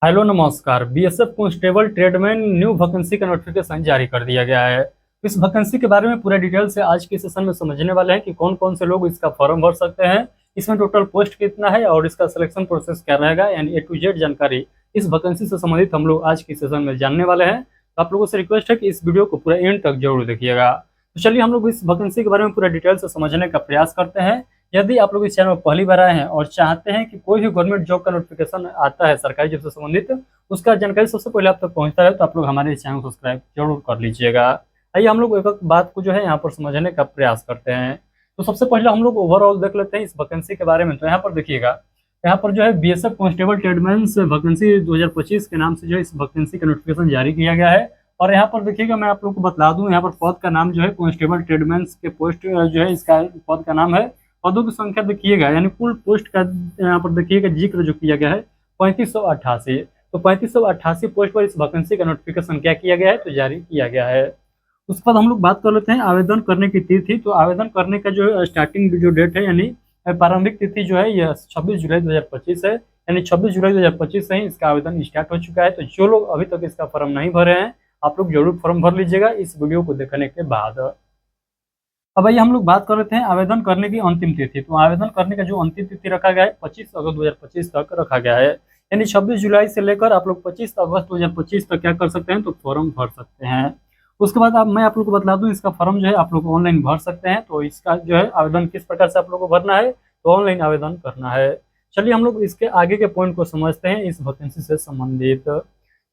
Hello नमस्कार। BSF constable tradesman new vacancy का notification जारी कर दिया गया है। इस वैकेंसी के बारे में पूरा डिटेल से आज के सेशन में समझने वाले हैं कि कौन कौन से लोग इसका फॉर्म भर सकते हैं, इसमें टोटल पोस्ट कितना है और इसका सिलेक्शन प्रोसेस क्या रहेगा, यानी A to Z जानकारी इस वैकेंसी से संबंधित हम लोग आज के सेशन में जानने वाले हैं। तो आप लोगों से रिक्वेस्ट है कि इस वीडियो को पूरा एंड तक जरूर देखिएगा। तो चलिए हम लोग इस वैकेंसी के बारे में पूरा डिटेल से समझने का प्रयास करते हैं। यदि आप लोग इस चैनल में पहली बार आए हैं और चाहते हैं कि कोई भी गवर्नमेंट जॉब का नोटिफिकेशन आता है सरकारी जॉब से संबंधित, उसका जानकारी सबसे पहले आप तक पहुंचता है, तो आप लोग हमारे इस चैनल को सब्सक्राइब जरूर कर लीजिएगा। आइए हम लोग एक एक बात को जो है यहाँ पर समझने का प्रयास करते हैं। तो सबसे पहले हम लोग ओवरऑल देख लेते हैं इस वैकेंसी के बारे में। तो यहाँ पर देखिएगा, यहाँ पर जो है बीएसएफ कांस्टेबल ट्रेडमैन वैकेंसी 2025 के नाम से जो है इस वैकेंसी का नोटिफिकेशन जारी किया गया है। और यहाँ पर देखिएगा, मैं आप लोग को बता दूं, यहाँ पर पद का नाम जो है कांस्टेबल ट्रेडमैन के पोस्ट जो है इसका पद का नाम है। पदों की संख्या देखिएगा, यानी कुल पोस्ट का यहाँ पर देखिएगा जिक्र जो किया गया है 3588। तो 3588 पोस्ट पर इस वैकेंसी का नोटिफिकेशन क्या किया गया है, तो जारी किया गया है। उसके बाद हम लोग बात कर लेते हैं आवेदन करने की तिथि। तो आवेदन करने का जो स्टार्टिंग जो डेट है, यानी प्रारंभिक तिथि जो है यह 26 जुलाई 2025 है। यानी 26 जुलाई 2025 से ही इसका आवेदन स्टार्ट हो चुका है। तो जो लोग अभी तक इसका फॉर्म नहीं भरे हैं, आप लोग जरूर फॉर्म भर लीजिएगा इस वीडियो को देखने के बाद। अब आइए हम लोग बात कर लेते हैं आवेदन करने की अंतिम तिथि। तो आवेदन करने का जो अंतिम तिथि रखा गया है 25 अगस्त 2025 तक रखा गया है। यानी 26 जुलाई से लेकर आप लोग 25 अगस्त 2025 तक क्या कर सकते हैं, तो फॉर्म भर सकते हैं। उसके बाद अब मैं आप लोग को बता दूं, इसका फॉर्म जो है आप लोग ऑनलाइन भर सकते हैं। तो इसका जो है आवेदन किस प्रकार से आप लोग को भरना है, तो ऑनलाइन आवेदन करना है। चलिए हम लोग इसके आगे के पॉइंट को समझते हैं इस वैकेंसी से संबंधित।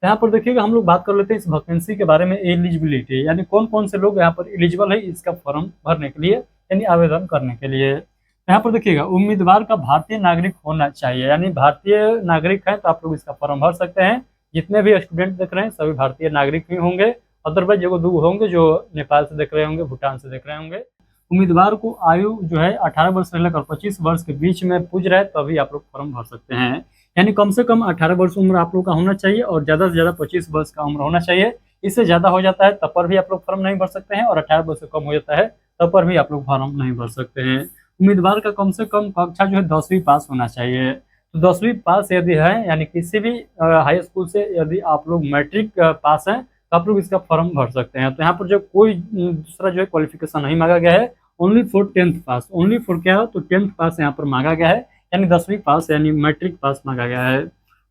यहाँ पर देखिएगा, हम लोग बात कर लेते हैं इस वैकेंसी के बारे में। एलिजिबिलिटी, यानी कौन कौन से लोग यहाँ पर एलिजिबल है इसका फॉर्म भरने के लिए, यानी आवेदन करने के लिए। यहाँ पर देखिएगा, उम्मीदवार का भारतीय नागरिक होना चाहिए, यानी भारतीय नागरिक है तो आप लोग इसका फॉर्म भर सकते हैं। जितने भी स्टूडेंट देख रहे हैं सभी भारतीय नागरिक ही होंगे। अदरवाइज एगो दो होंगे जो नेपाल से देख रहे होंगे, भूटान से देख रहे होंगे। उम्मीदवार को आयु जो है 18 वर्ष से लेकर 25 वर्ष के बीच में पूछ रहे हैं, तभी आप लोग फॉर्म भर सकते हैं। यानी कम से कम 18 वर्ष उम्र आप लोग का होना चाहिए और ज़्यादा से ज़्यादा 25 वर्ष का उम्र होना चाहिए। इससे ज़्यादा हो जाता है तब पर भी आप लोग फॉर्म नहीं भर सकते हैं, और 18 वर्ष से कम हो जाता है तब पर भी आप लोग फॉर्म नहीं भर सकते हैं। उम्मीदवार का कम से कम कक्षा जो है 10वीं पास होना चाहिए। तो 10वीं पास यदि है, यानी किसी भी हाई स्कूल से यदि आप लोग मैट्रिक पास हैं, तो आप लोग इसका फॉर्म भर सकते हैं। तो यहाँ पर जो कोई दूसरा जो है क्वालिफिकेशन नहीं मांगा गया है, only for 10th pass. Only for क्या है, तो 10th पास यहाँ पर मांगा गया है, यानी 10वीं पास यानी मैट्रिक पास मांगा गया है।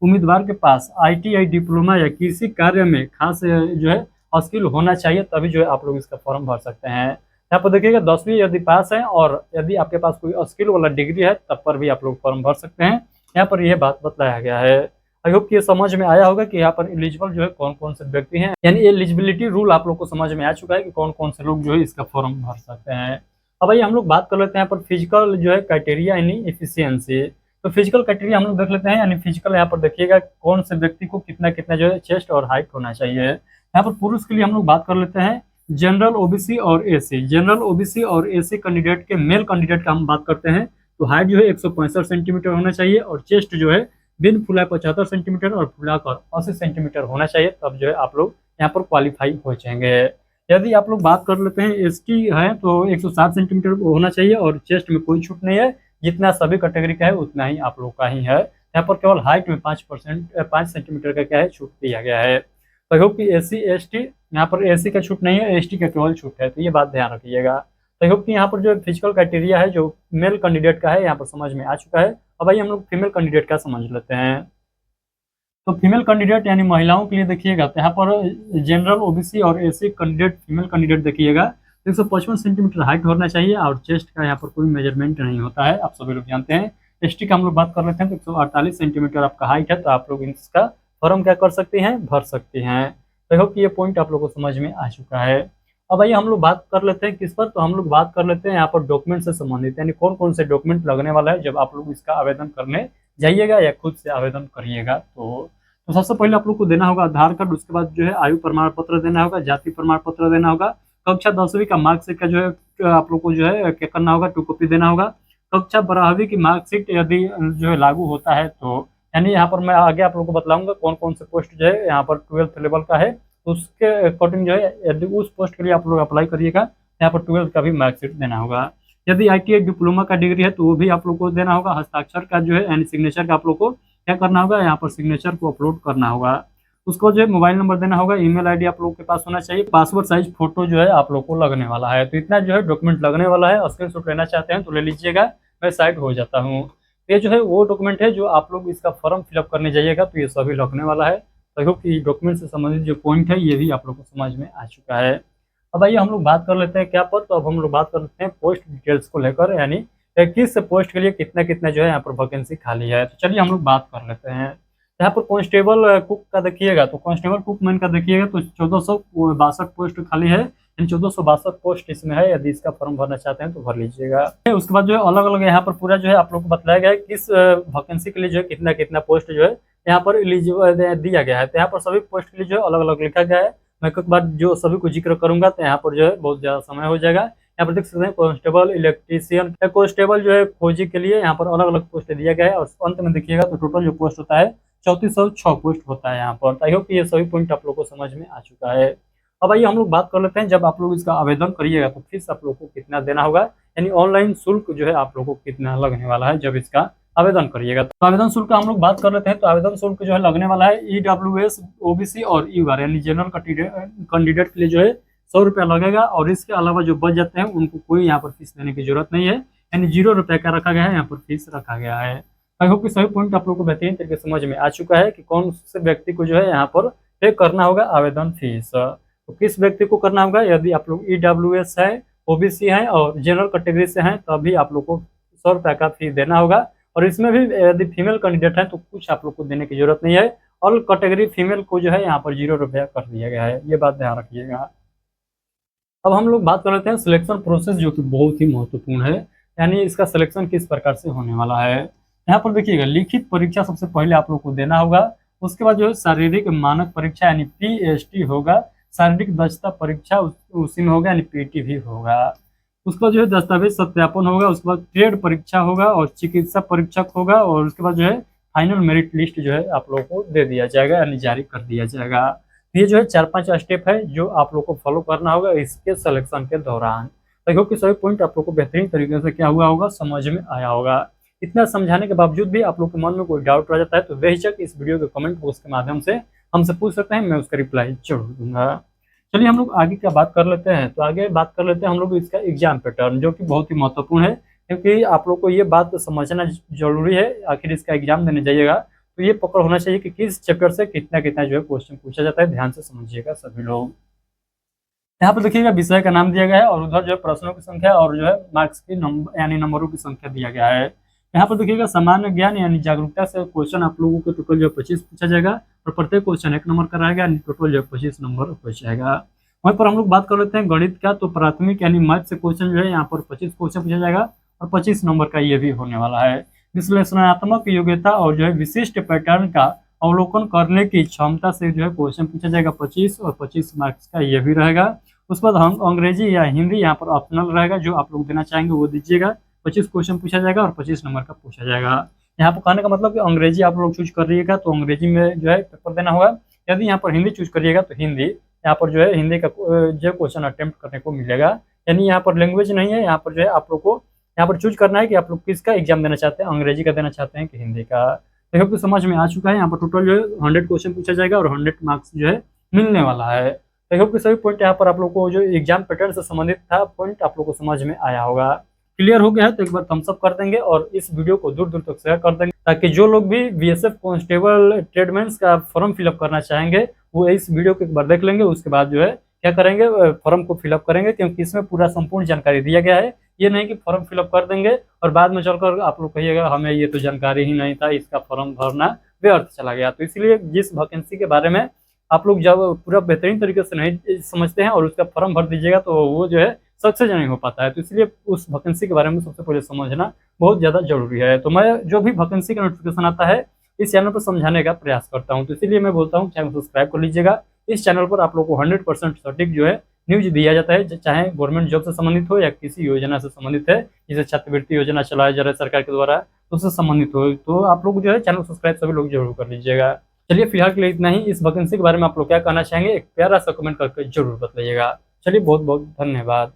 उम्मीदवार के पास ITI डिप्लोमा या किसी कार्य में खास जो है स्किल होना चाहिए, तभी जो है आप लोग इसका फॉर्म भर सकते हैं। यहाँ पर देखिएगा, 10वीं यदि पास है और यदि आपके पास कोई स्किल वाला डिग्री है, तब पर भी आप लोग फॉर्म भर सकते हैं। यहाँ पर यह बात बताया गया है। आई होप कि ये समझ में आया होगा कि यहाँ पर एलिजिबल जो है कौन कौन से व्यक्ति हैं, यानी एलिजिबिलिटी रूल आप लोग को समझ में आ चुका है कि कौन कौन से लोग जो है इसका फॉर्म भर सकते हैं। अब आइए हम लोग बात कर लेते हैं यहाँ पर फिजिकल जो है क्राइटेरिया, यानी एफिशिएंसी। तो फिजिकल क्राइटेरिया हम लोग देख लेते हैं। यानी फिजिकल यहाँ पर देखिएगा कौन से व्यक्ति को कितना कितना जो है चेस्ट और हाइट होना चाहिए। यहाँ पर पुरुष के लिए हम लोग बात कर लेते हैं जनरल OBC और AC। जनरल OBC और AC कैंडिडेट के मेल कैंडिडेट का हम बात करते हैं, तो हाइट जो है 165 सेंटीमीटर होना चाहिए, और चेस्ट जो है बिन फुलाए 75 सेंटीमीटर और फुलाकर 80 सेंटीमीटर होना चाहिए, तब जो है आप लोग यहाँ पर क्वालिफाई हो जाएंगे। यदि आप लोग बात कर लेते हैं ST है, तो 160 सेंटीमीटर होना चाहिए और चेस्ट में कोई छूट नहीं है। जितना सभी कैटेगरी का है उतना ही आप लोग का ही है। यहाँ पर केवल हाइट में 5 सेंटीमीटर का क्या है, छूट दिया गया है। तो होप कि SC ST, यहाँ पर AC का छूट नहीं है, ST का केवल छूट है, तो ये बात ध्यान रखिएगा। तो होप कि यहाँ पर जो फिजिकल क्राइटेरिया है जो मेल कैंडिडेट का है यहाँ पर समझ में आ चुका है। अब आइए हम लोग फीमेल कैंडिडेट का समझ लेते हैं। तो फीमेल कैंडिडेट यानी महिलाओं के लिए देखिएगा, तो यहाँ पर जनरल OBC और AC कैंडिडेट फीमेल कैंडिडेट देखिएगा 155 सेंटीमीटर हाइट होना चाहिए, और चेस्ट का यहाँ पर कोई मेजरमेंट नहीं होता है, आप सभी लोग जानते हैं। ST का हम लोग बात कर लेते हैं, तो 148 सेंटीमीटर आपका हाइट है, तो आप लोग इसका फॉर्म क्या कर सकते हैं, भर सकते हैं। तो आई होप कि ये पॉइंट आप लोग को समझ में आ चुका है। अब आइए हम लोग बात कर लेते हैं किस पर, तो हम लोग बात कर लेते हैं यहाँ पर डॉक्यूमेंट से संबंधित, यानी कौन कौन से डॉक्यूमेंट लगने वाला है जब आप लोग इसका आवेदन करने जाइएगा या खुद से आवेदन करिएगा। तो सबसे पहले आप लोग को देना होगा आधार कार्ड। उसके बाद जो है आयु प्रमाण पत्र देना होगा, जाति प्रमाण पत्र देना होगा, कक्षा 10वीं का मार्कशीट का जो है आप लोग को जो है क्या करना होगा, 2 कॉपी देना होगा। कक्षा 12वीं की मार्कशीट यदि जो है लागू होता है, तो यानी यहाँ पर मैं आगे आप लोग को बतलाऊंगा कौन कौन से पोस्ट जो है यहाँ पर 12th लेवल का है, तो उसके अकॉर्डिंग जो है यदि उस पोस्ट के लिए आप लोग अप्लाई करिएगा, यहाँ पर 12th का भी मार्कशीट देना होगा। यदि ITI डिप्लोमा का डिग्री है तो वो भी आप लोग को देना होगा। हस्ताक्षर का जो है यानी सिग्नेचर का आप लोग को क्या करना होगा, यहाँ पर सिग्नेचर को अपलोड करना होगा। उसको जो है मोबाइल नंबर देना होगा, ईमेल आईडी आप लोगों के पास होना चाहिए, पासपोर्ट साइज फोटो जो है आप लोग को लगने वाला है। तो इतना जो है डॉक्यूमेंट लगने वाला है। स्क्रीनशॉट लेना चाहते हैं तो ले लीजिएगा, मैं साइड हो जाता हूँ। ये जो है वो डॉक्यूमेंट है जो आप लोग इसका फॉर्म फिलअप करने जाइएगा तो ये सभी लगने वाला है। आई होप कि डॉक्यूमेंट से संबंधित जो पॉइंट है ये भी आप लोग को समझ में आ चुका है। अब आइए हम लोग बात कर लेते हैं क्या पर, तो अब हम लोग बात कर लेते हैं पोस्ट डिटेल्स को लेकर, यानी किस पोस्ट के लिए कितना कितना जो है यहाँ पर वैकेंसी खाली है। तो चलिए हम लोग बात कर लेते हैं। यहाँ पर कांस्टेबल कुक का देखिएगा, तो कांस्टेबल कुक मैन का देखिएगा तो 1462 पोस्ट खाली है, यानी 1462 पोस्ट इसमें है। यदि इसका फॉर्म भरना चाहते हैं तो भर लीजिएगा। उसके बाद जो है अलग अलग यहाँ पर पूरा जो है आप लोग को बताया गया है किस वैकेंसी के लिए जो है कितना कितना पोस्ट जो है यहाँ पर एलिजिबल दिया गया है। तो यहाँ पर सभी पोस्ट के लिए जो है अलग अलग लिखा गया है। मैं एक बार जो सभी को जिक्र करूंगा तो यहाँ पर जो है बहुत ज़्यादा समय हो जाएगा। यहाँ पर देख सकते हैं कांस्टेबल, इलेक्ट्रीशियन, कांस्टेबल जो है फौजी के लिए यहाँ पर अलग अलग पोस्ट दिया गया है। और अंत में देखिएगा तो टोटल जो पोस्ट होता है 3406 पोस्ट होता है यहाँ पर। आई होप कि ये सभी पॉइंट आप लोग को समझ में आ चुका है। अब आइए हम लोग बात कर लेते हैं, जब आप लोग इसका आवेदन करिएगा तो फीस आप लोग को कितना देना होगा, यानी ऑनलाइन शुल्क जो है आप लोग को कितना लगने वाला है जब इसका आवेदन करिएगा। तो आवेदन शुल्क का हम लोग बात कर लेते हैं। तो आवेदन शुल्क जो है लगने वाला है EWS, OBC और UR यानी जनरल कैंडिडेट के लिए जो है 100 रुपया लगेगा। और इसके अलावा जो बच जाते हैं उनको कोई यहाँ पर फीस देने की जरूरत नहीं है, यानी 0 रुपये का रखा गया है, यहाँ पर फीस रखा गया है। आई होप कि सभी पॉइंट आप लोग को बेहतरीन तरीके से समझ में आ चुका है कि कौन से व्यक्ति को जो है यहाँ पर पे करना होगा आवेदन फीस। तो किस व्यक्ति को करना होगा, यदि आप लोग EWS है, OBC है और जनरल कैटेगरी से हैं तभी आप लोग को 100 रुपये का फीस देना होगा। और इसमें भी यदि फीमेल कैंडिडेट है तो कुछ आप लोग को देने की जरूरत नहीं है। ऑल कैटेगरी फीमेल को जो है यहाँ पर 0 रुपया कर दिया गया है, ये बात ध्यान रखिएगा। अब हम लोग बात कर लेते हैं सिलेक्शन प्रोसेस, जो कि बहुत ही महत्वपूर्ण है, यानी इसका सिलेक्शन किस प्रकार से होने वाला है। यहाँ पर देखिएगा लिखित परीक्षा सबसे पहले आप लोग को देना होगा। उसके बाद जो है शारीरिक मानक परीक्षा यानी PST होगा, शारीरिक दक्षता परीक्षा उसी में होगा यानी PT भी होगा। उसके बाद जो है दस्तावेज सत्यापन होगा। उसके बाद ट्रेड परीक्षा होगा और चिकित्सा परीक्षक होगा। और उसके बाद जो है फाइनल मेरिट लिस्ट जो है आप लोगों को दे दिया जाएगा, यानी जारी कर दिया जाएगा। ये जो है 4-5 स्टेप है जो आप लोग को फॉलो करना होगा इसके सिलेक्शन के दौरान। देखो कि सभी पॉइंट आप लोग को बेहतरीन तरीके से क्या हुआ होगा, समझ में आया होगा। इतना समझाने के बावजूद भी आप लोग के मन में कोई डाउट रह जाता है तो बेहिचक इस वीडियो के कमेंट बॉक्स के माध्यम से हमसे पूछ सकते हैं, मैं उसका रिप्लाई जरूर दूंगा। चलिए हम लोग आगे क्या बात कर लेते हैं। तो आगे बात कर लेते हैं हम लोग इसका एग्जाम पैटर्न, जो कि बहुत ही महत्वपूर्ण है, क्योंकि आप लोग को ये बात समझना जरूरी है। आखिर इसका एग्जाम देने जाइएगा तो ये पकड़ होना चाहिए कि किस चैप्टर से कितना कितना जो है क्वेश्चन पूछा जाता है। ध्यान से समझिएगा सभी लोग। यहाँ पर देखिएगा विषय का नाम दिया गया है और उधर जो है प्रश्नों की संख्या और जो है मार्क्स की नंबर यानी नंबरों की संख्या दिया गया है। यहाँ पर देखिएगा सामान्य ज्ञान यानी जागरूकता से क्वेश्चन आप लोगों को टोटल जो 25 पूछा जाएगा और प्रत्येक क्वेश्चन 1 नंबर का रहेगा, यानी टोटल जो 25 नंबर हो जाएगा। वहीं पर हम लोग बात कर लेते हैं गणित का। तो प्राथमिक यानी मैथ से क्वेश्चन जो है यहाँ पर 25 क्वेश्चन पूछा जाएगा और 25 नंबर का ये भी होने वाला है। विश्लेषणात्मक योग्यता और जो है विशिष्ट पैटर्न का अवलोकन करने की क्षमता से जो है क्वेश्चन पूछा जाएगा 25 और 25 मार्क्स का ये भी रहेगा। उसके बाद हम अंग्रेजी या हिंदी यहाँ पर ऑप्शनल रहेगा, जो आप लोग देना चाहेंगे वो दीजिएगा। 25 क्वेश्चन पूछा जाएगा और 25 नंबर का पूछा जाएगा। यहाँ पर कहने का मतलब कि अंग्रेजी आप लोग चूज कर रहिएगा तो अंग्रेजी में जो है पेपर देना होगा। यदि यहाँ पर हिंदी चूज करिएगा तो हिंदी यहाँ पर जो है हिंदी का जो क्वेश्चन अटेम्प्ट करने को मिलेगा। यानी यहाँ पर लैंग्वेज नहीं है, यहाँ पर जो है आप लोग को यहाँ पर चूज करना है कि आप लोग किसका एग्जाम देना चाहते हैं, अंग्रेजी का देना चाहते हैं कि हिंदी का। देखो तो समझ में आ चुका है। यहाँ पर टोटल जो है 100 क्वेश्चन पूछा जाएगा और 100 मार्क्स जो है मिलने वाला है। देखो कि सभी पॉइंट यहाँ पर आप लोग को जो एग्जाम पैटर्न से संबंधित था पॉइंट आप लोग को समझ में आया होगा। क्लियर हो गया है तो एक बार थम्स अप कर देंगे और इस वीडियो को दूर दूर तक शेयर कर देंगे, ताकि जो लोग भी BSF कांस्टेबल ट्रेडमैन का फॉर्म फिलअप करना चाहेंगे वो इस वीडियो को एक बार देख लेंगे। उसके बाद जो है क्या करेंगे, फॉर्म को फिलअप करेंगे, क्योंकि इसमें पूरा संपूर्ण जानकारी दिया गया है। ये नहीं कि फॉर्म फिलअप कर देंगे और बाद में चलकर आप लोग कहिएगा हमें ये तो जानकारी ही नहीं था, इसका फॉर्म भरना व्यर्थ चला गया। तो इसलिए जिस वैकेंसी के बारे में आप लोग जब पूरा बेहतरीन तरीके से नहीं समझते हैं और उसका फॉर्म भर दीजिएगा तो वो जो है सक्सेस नहीं हो पाता है। तो इसलिए उस वैकेंसी के बारे में सबसे पहले समझना बहुत ज़्यादा जरूरी है। तो मैं जो भी वैकेंसी का नोटिफिकेशन आता है इस चैनल पर समझाने का प्रयास करता हूं, तो इसीलिए मैं बोलता हूं चैनल सब्सक्राइब कर लीजिएगा। इस चैनल पर आप लोग को 100% सटीक जो है न्यूज दिया जाता है, चाहे गवर्नमेंट जॉब से संबंधित हो या किसी योजना से संबंधित है, जैसे छात्रवृत्ति योजना चलाया जा रहा है सरकार के द्वारा, तो उससे संबंधित हो। तो आप लोग जो है चैनल सब्सक्राइब सभी लोग जरूर कर लीजिएगा। चलिए फिलहाल के लिए इतना ही। इस वैकेंसी के बारे में आप लोग क्या कहना चाहेंगे एक प्यारा सा कमेंट करके जरूर बताइएगा। चलिए बहुत बहुत धन्यवाद।